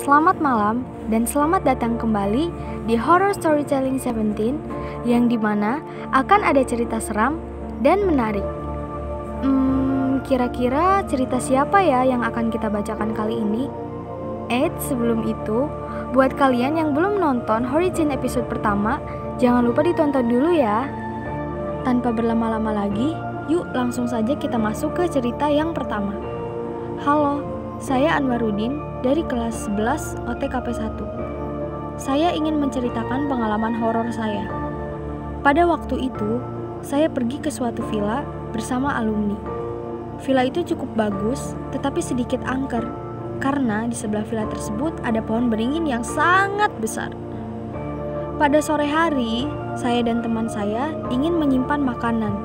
Selamat malam dan selamat datang kembali di Horror Storytelling 17 yang dimana akan ada cerita seram dan menarik. Kira-kira cerita siapa ya yang akan kita bacakan kali ini? Sebelum itu, buat kalian yang belum nonton Origin episode pertama, jangan lupa ditonton dulu ya. Tanpa berlama-lama lagi, yuk langsung saja kita masuk ke cerita yang pertama. Halo, saya Anwarudin dari kelas 11 OTKP 1. Saya ingin menceritakan pengalaman horor saya. Pada waktu itu, saya pergi ke suatu villa bersama alumni. Villa itu cukup bagus, tetapi sedikit angker, karena di sebelah villa tersebut ada pohon beringin yang sangat besar. Pada sore hari, saya dan teman saya ingin menyimpan makanan,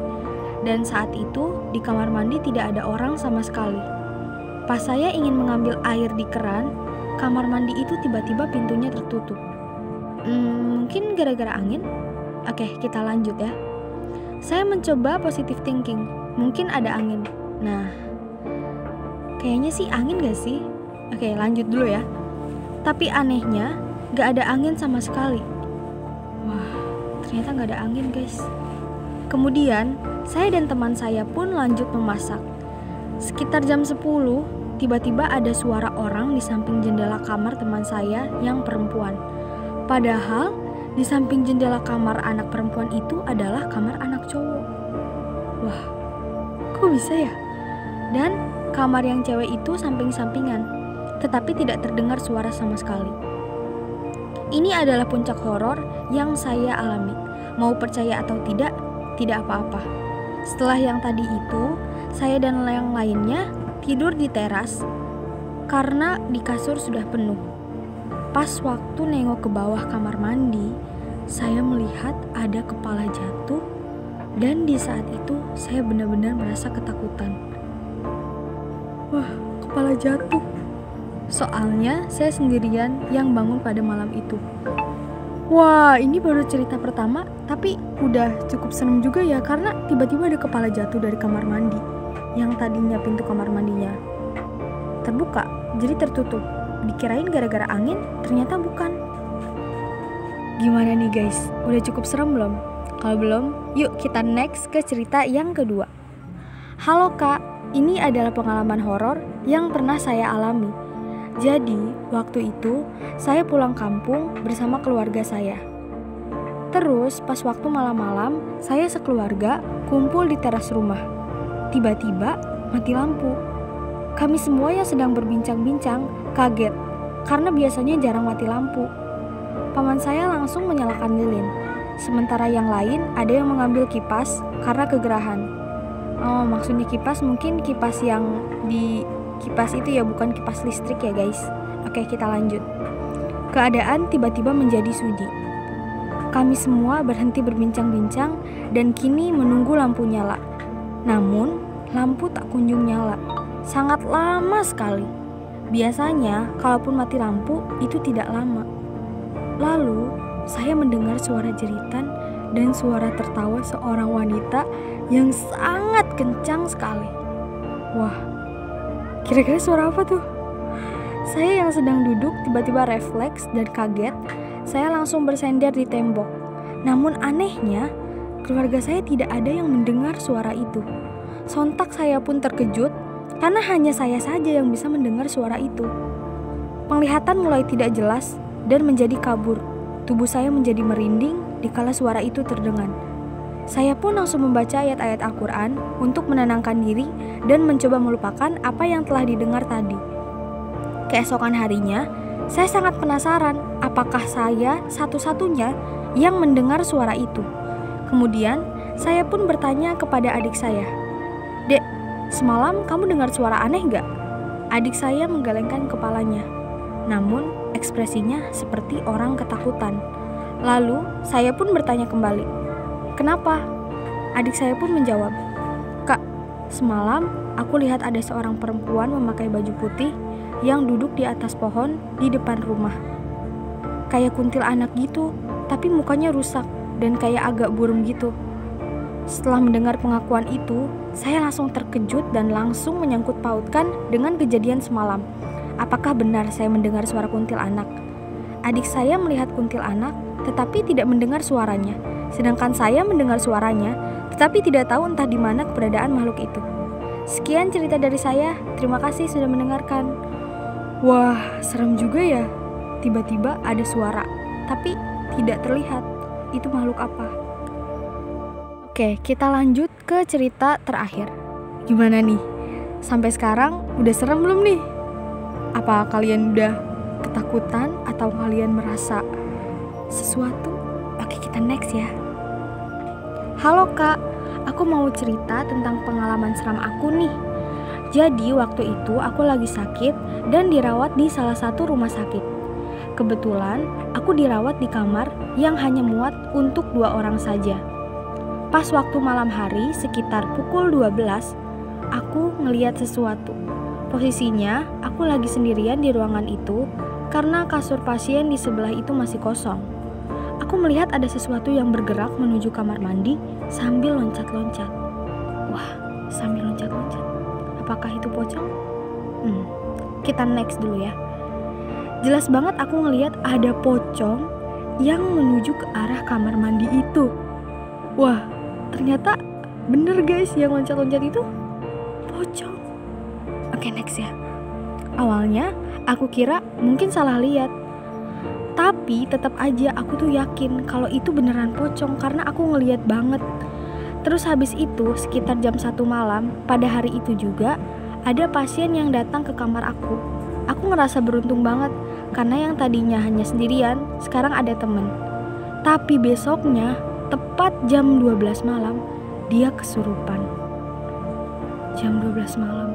dan saat itu di kamar mandi tidak ada orang sama sekali. Pas saya ingin mengambil air di keran, kamar mandi itu tiba-tiba pintunya tertutup. Mungkin gara-gara angin? Oke, kita lanjut ya. Saya mencoba positive thinking, mungkin ada angin. Nah, kayaknya sih angin gak sih? Oke, lanjut dulu ya. Tapi anehnya, gak ada angin sama sekali. Wah, ternyata gak ada angin guys. Kemudian, saya dan teman saya pun lanjut memasak. Sekitar jam 10, tiba-tiba ada suara orang di samping jendela kamar teman saya yang perempuan. Padahal, di samping jendela kamar anak perempuan itu adalah kamar anak cowok. Wah, kok bisa ya? Dan kamar yang cewek itu samping-sampingan, tetapi tidak terdengar suara sama sekali. Ini adalah puncak horor yang saya alami. Mau percaya atau tidak apa-apa. Setelah yang tadi itu, saya dan yang lainnya tidur di teras karena di kasur sudah penuh. Pas waktu nengok ke bawah kamar mandi, saya melihat ada kepala jatuh, dan di saat itu saya benar-benar merasa ketakutan. Wah, kepala jatuh. Soalnya saya sendirian yang bangun pada malam itu. Wah, ini baru cerita pertama, tapi udah cukup serem juga ya, karena tiba-tiba ada kepala jatuh dari kamar mandi. Yang tadinya pintu kamar mandinya terbuka, jadi tertutup. Dikirain gara-gara angin, ternyata bukan. Gimana nih guys, udah cukup serem belum? Kalau belum, yuk kita next ke cerita yang kedua. Halo kak, ini adalah pengalaman horor yang pernah saya alami. Jadi, waktu itu saya pulang kampung bersama keluarga saya. Terus pas waktu malam-malam, saya sekeluarga kumpul di teras rumah. Tiba-tiba mati lampu. Kami semua yang sedang berbincang-bincang kaget karena biasanya jarang mati lampu. Paman saya langsung menyalakan lilin. Sementara yang lain ada yang mengambil kipas karena kegerahan. Oh, maksudnya kipas mungkin kipas yang di kipas itu ya, bukan kipas listrik ya guys. Oke, kita lanjut. Keadaan tiba-tiba menjadi sunyi. Kami semua berhenti berbincang-bincang dan kini menunggu lampu nyala. Namun, lampu tak kunjung nyala. Sangat lama sekali. Biasanya, kalaupun mati lampu, itu tidak lama. Lalu, saya mendengar suara jeritan dan suara tertawa seorang wanita yang sangat kencang sekali. Wah, kira-kira suara apa tuh? Saya yang sedang duduk tiba-tiba refleks dan kaget. Saya langsung bersender di tembok. Namun anehnya, keluarga saya tidak ada yang mendengar suara itu. Sontak saya pun terkejut karena hanya saya saja yang bisa mendengar suara itu. Penglihatan mulai tidak jelas dan menjadi kabur. Tubuh saya menjadi merinding dikala suara itu terdengar. Saya pun langsung membaca ayat-ayat Al-Quran untuk menenangkan diri dan mencoba melupakan apa yang telah didengar tadi. Keesokan harinya, saya sangat penasaran apakah saya satu-satunya yang mendengar suara itu. Kemudian, saya pun bertanya kepada adik saya, "Dek, semalam kamu dengar suara aneh gak?" Adik saya menggelengkan kepalanya, namun ekspresinya seperti orang ketakutan. Lalu, saya pun bertanya kembali, "Kenapa?" Adik saya pun menjawab, "Kak, semalam aku lihat ada seorang perempuan memakai baju putih yang duduk di atas pohon di depan rumah. Kayak kuntil anak gitu, tapi mukanya rusak dan kayak agak buram gitu." Setelah mendengar pengakuan itu, saya langsung terkejut dan langsung menyangkut pautkan dengan kejadian semalam. Apakah benar saya mendengar suara kuntilanak? Adik saya melihat kuntilanak, tetapi tidak mendengar suaranya. Sedangkan saya mendengar suaranya, tetapi tidak tahu entah di mana keberadaan makhluk itu. Sekian cerita dari saya. Terima kasih sudah mendengarkan. Wah, serem juga ya. Tiba-tiba ada suara, tapi tidak terlihat. Itu makhluk apa? Oke, kita lanjut ke cerita terakhir. Gimana nih? Sampai sekarang udah serem belum nih? Apa kalian udah ketakutan atau kalian merasa sesuatu? Oke, kita next ya. Halo Kak, aku mau cerita tentang pengalaman seram aku nih. Jadi waktu itu aku lagi sakit dan dirawat di salah satu rumah sakit. Kebetulan aku dirawat di kamar yang hanya muat untuk 2 orang saja. Pas waktu malam hari sekitar pukul 12, aku ngeliat sesuatu. Posisinya aku lagi sendirian di ruangan itu karena kasur pasien di sebelah itu masih kosong. Aku melihat ada sesuatu yang bergerak menuju kamar mandi sambil loncat-loncat. Wah, sambil loncat-loncat. Apakah itu pocong? Kita next dulu ya. Jelas banget aku ngelihat ada pocong yang menuju ke arah kamar mandi itu. Wah, ternyata bener guys, yang loncat-loncat itu pocong. Oke, next ya. Awalnya aku kira mungkin salah lihat. Tapi tetap aja aku tuh yakin kalau itu beneran pocong karena aku ngeliat banget. Terus habis itu sekitar jam 1 malam pada hari itu juga ada pasien yang datang ke kamar aku. Aku ngerasa beruntung banget karena yang tadinya hanya sendirian sekarang ada temen. Tapi besoknya tepat jam 12 malam dia kesurupan. Jam 12 malam.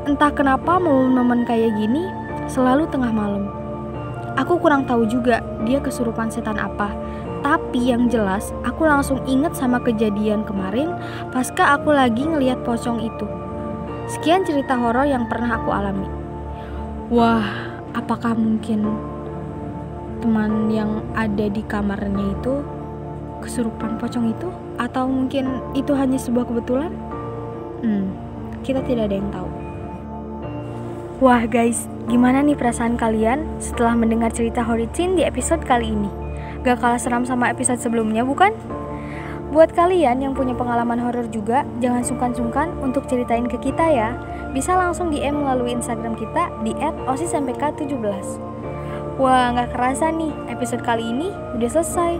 Entah kenapa momen-momen kayak gini selalu tengah malam. Aku kurang tahu juga dia kesurupan setan apa. Tapi yang jelas aku langsung inget sama kejadian kemarin pasca aku lagi ngeliat pocong itu. Sekian cerita horor yang pernah aku alami. Wah, apakah mungkin teman yang ada di kamarnya itu kesurupan pocong itu? Atau mungkin itu hanya sebuah kebetulan? Kita tidak ada yang tahu. Wah guys, gimana nih perasaan kalian setelah mendengar cerita Horicin di episode kali ini? Gak kalah seram sama episode sebelumnya bukan? Buat kalian yang punya pengalaman horor juga, jangan sungkan-sungkan untuk ceritain ke kita ya. Bisa langsung DM melalui Instagram kita di @osismpk17. Wah, gak kerasa nih, episode kali ini udah selesai.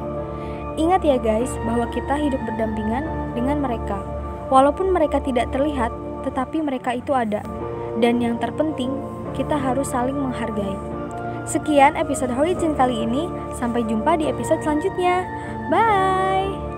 Ingat ya guys, bahwa kita hidup berdampingan dengan mereka. Walaupun mereka tidak terlihat, tetapi mereka itu ada. Dan yang terpenting, kita harus saling menghargai. Sekian episode Horicin kali ini, sampai jumpa di episode selanjutnya. Bye!